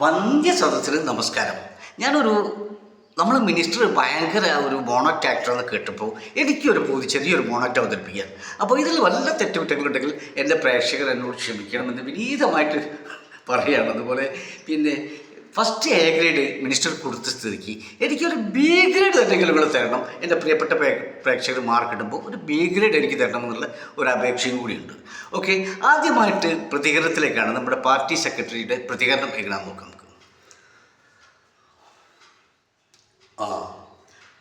വന്ധ്യ സദസ്സിന് നമസ്കാരം. ഞാനൊരു നമ്മൾ മിനിസ്റ്റർ ഭയങ്കര ഒരു ബോണറ്റ് ആക്ടറെന്ന് കേട്ടപ്പോൾ എനിക്കൊരു ചെറിയൊരു ബോണറ്റ് അവതരിപ്പിക്കാൻ. അപ്പോൾ ഇതിൽ വല്ല തെറ്റുകുറ്റങ്ങളുണ്ടെങ്കിൽ എൻ്റെ പ്രേക്ഷകർ എന്നോട് ക്ഷമിക്കണമെന്ന് വിനീതമായിട്ട് പറയുകയാണ്. അതുപോലെ പിന്നെ ഫസ്റ്റ് എ ഗ്രേഡ് മിനിസ്റ്റർ കൊടുത്ത സ്ഥിതിക്ക് എനിക്കൊരു ബി ഗ്രേഡ് എന്തെങ്കിലും കൂടെ തരണം. എൻ്റെ പ്രിയപ്പെട്ട പ്രേക്ഷകർ മാർക്ക് ഇടുമ്പോൾ ഒരു ബി ഗ്രേഡ് എനിക്ക് തരണം എന്നുള്ള ഒരു അപേക്ഷയും കൂടിയുണ്ട്. ഓക്കെ, ആദ്യമായിട്ട് പ്രതികരണത്തിലേക്കാണ്. നമ്മുടെ പാർട്ടി സെക്രട്ടറിയുടെ പ്രതികരണം എങ്ങനെയാണെന്ന് നോക്കാം നമുക്ക്.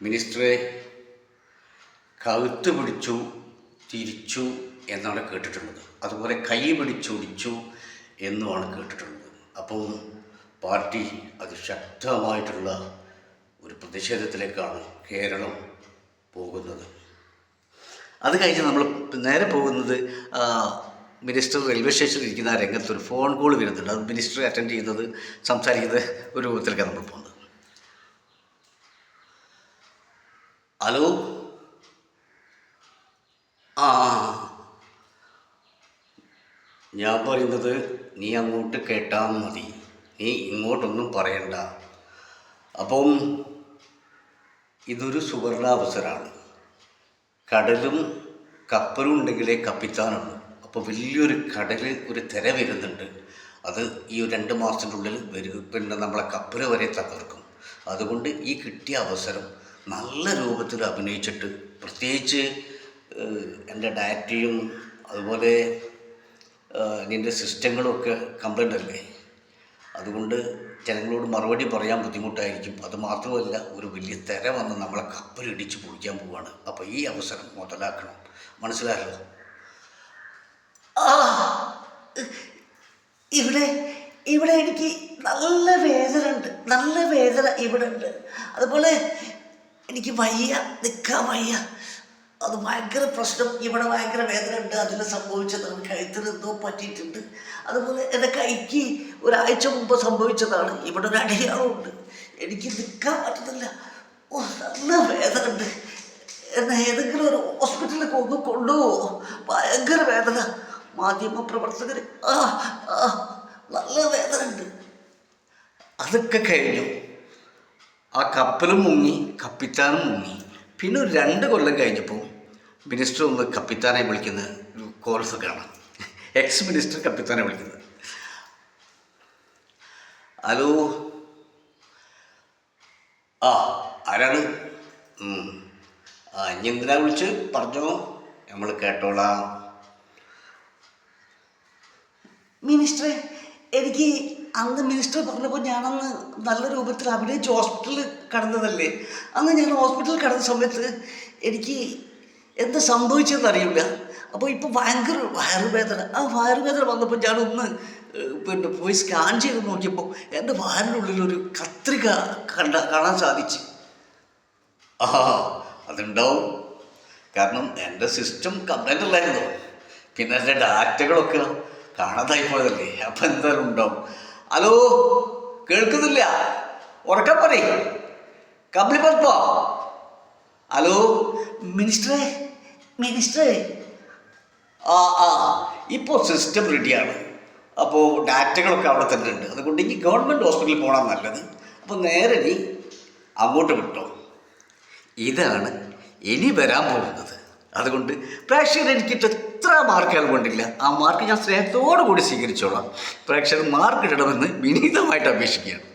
മിനിസ്റ്ററെ, കഴുത്ത് പിടിച്ചു തിരിച്ചു എന്നാണ് കേട്ടിട്ടുള്ളത്. അതുപോലെ കൈ പിടിച്ചൊടിച്ചു എന്നുമാണ് കേട്ടിട്ടുള്ളത്. അപ്പം പാർട്ടി അതിശക്തമായിട്ടുള്ള ഒരു പ്രതിഷേധത്തിലേക്കാണ് കേരളം പോകുന്നത്. അത് കഴിഞ്ഞ് നമ്മൾ നേരെ പോകുന്നത് മിനിസ്റ്റർ റെയിൽവേ സ്റ്റേഷനിൽ ഇരിക്കുന്ന ആ രംഗത്തൊരു ഫോൺ കോൾ വരുന്നുണ്ട്. അത് മിനിസ്റ്റർ അറ്റൻഡ് ചെയ്യുന്നത് സംസാരിക്കുന്ന ഒരു രൂപത്തിലേക്കാണ് നമ്മൾ പോകുന്നത്. ഹലോ, ഞാൻ പറയുന്നത് നീ അങ്ങോട്ട് കേട്ടാൽ മതി, നീ ഇങ്ങോട്ടൊന്നും പറയണ്ട. അപ്പം ഇതൊരു സുവർണാവസരമാണ്. കടലും കപ്പലും ഉണ്ടെങ്കിലേ കപ്പിത്താനുള്ളൂ. അപ്പോൾ വലിയൊരു കടൽ ഒരു തിര വരുന്നുണ്ട്. അത് ഈ 2 മാസത്തിനുള്ളിൽ വരും. പിന്നെ നമ്മളെ കപ്പൽ വരെ തകർക്കും. അതുകൊണ്ട് ഈ കിട്ടിയ അവസരം നല്ല രൂപത്തിൽ അഭിനയിച്ചിട്ട്, പ്രത്യേകിച്ച് എൻ്റെ ഡാറ്റയും അതുപോലെ നിൻ്റെ സിസ്റ്റങ്ങളുമൊക്കെ കംപ്ലൈൻ്റ് അല്ലേ. അതുകൊണ്ട് ജനങ്ങളോട് മറുപടി പറയാൻ ബുദ്ധിമുട്ടായിരിക്കും. അതുമാത്രമല്ല, ഒരു വലിയ തിര വന്ന് നമ്മളെ കപ്പൽ ഇടിച്ച് പൊളിക്കാൻ പോവുകയാണ്. അപ്പോൾ ഈ അവസരം മുതലാക്കണം. മനസ്സിലായല്ലോ? ഇവിടെ എനിക്ക് നല്ല വേദന ഉണ്ട്, നല്ല വേദന ഇവിടെ ഉണ്ട്. അതുപോലെ എനിക്ക് വയ്യ, നിൽക്കാൻ വയ്യ. അത് ഭയങ്കര പ്രശ്നം. ഇവിടെ ഭയങ്കര വേദന ഉണ്ട്. അതിൽ സംഭവിച്ചതാണ്. കഴുത്തിന് എന്തോ പറ്റിയിട്ടുണ്ട്. അതുപോലെ എൻ്റെ കൈക്ക് ഒരാഴ്ച മുമ്പ് സംഭവിച്ചതാണ്. ഇവിടെ ഒരു അടയാളമുണ്ട്. എനിക്ക് നിൽക്കാൻ പറ്റുന്നില്ല. നല്ല വേദന ഉണ്ട്. എന്നെ ഏതെങ്കിലും ഒരു ഹോസ്പിറ്റലിലേക്ക് ഒന്ന് കൊണ്ടുപോകുമോ? ഭയങ്കര വേദന. മാധ്യമ പ്രവർത്തകർ നല്ല വേദന ഉണ്ട്. അതൊക്കെ കഴിഞ്ഞു. ആ കപ്പലും മുങ്ങി, കപ്പിത്താനും മുങ്ങി. പിന്നെ ഒരു 2 കൊല്ലം കഴിഞ്ഞപ്പോൾ മിനിസ്റ്റർ ഒന്ന് കപ്പിത്താനെ വിളിക്കുന്ന ഒരു കോൾസ് കാണാം. എക്സ് മിനിസ്റ്റർ കപ്പിത്താനെ വിളിക്കുന്നത്. ഹലോ, ആരാണ്? ഇനി എന്തിനാ വിളിച്ച് പറഞ്ഞോ, നമ്മൾ കേട്ടോളാം. മിനിസ്റ്ററെ, എനിക്ക് അന്ന് മിനിസ്റ്റർ പറഞ്ഞപ്പോൾ ഞാനന്ന് നല്ല രൂപത്തിൽ അഭിനയിച്ച് ഹോസ്പിറ്റലിൽ കിടന്നതല്ലേ. അന്ന് ഞാൻ ഹോസ്പിറ്റലിൽ കിടന്ന സമയത്ത് എനിക്ക് എന്താ സംഭവിച്ചതെന്ന് അറിയില്ല. അപ്പോൾ ഇപ്പോൾ ഭയങ്കര വയറുവേദന. ആ വയറുവേദന വന്നപ്പോൾ ഞാനൊന്ന് പോയി സ്കാൻ ചെയ്ത് നോക്കിയപ്പോൾ എൻ്റെ വയറിനുള്ളിലൊരു കത്രിക കാണാൻ സാധിച്ചു. അതുണ്ടാവും. കാരണം എൻ്റെ സിസ്റ്റം കംപ്ലൈൻ്റ് അല്ലായിരുന്നോ. പിന്നെ എൻ്റെ ഡാറ്റകളൊക്കെ കാണാതായി പോയതല്ലേ. അപ്പം എന്തായാലും ഉണ്ടാവും. ഹലോ, കേൾക്കുന്നില്ല? ഉറക്കം പറയും. കമ്പിളി പോ. ഹലോ മിനിസ്റ്ററെ, ഇപ്പോൾ സിസ്റ്റം റെഡിയാണ്. അപ്പോൾ ഡാറ്റകളൊക്കെ അവിടെ തന്നെ ഉണ്ട്. അതുകൊണ്ട് ഇനി ഗവൺമെൻറ് ഹോസ്പിറ്റലിൽ പോകണം നല്ലത്. അപ്പോൾ നേരെ നീ അങ്ങോട്ട് വിട്ടോ. ഇതാണ് ഇനി വരാൻ പോകുന്നത്. അതുകൊണ്ട് പ്രേക്ഷകർ എനിക്കിട്ട് എത്ര മാർക്കുകൾ കൊണ്ടില്ല, ആ മാർക്ക് ഞാൻ സ്നേഹത്തോടു കൂടി സ്വീകരിച്ചോളാം. പ്രേക്ഷകർ മാർക്ക് ഇടണമെന്ന് വിനീതമായിട്ട് അപേക്ഷിക്കുകയാണ്.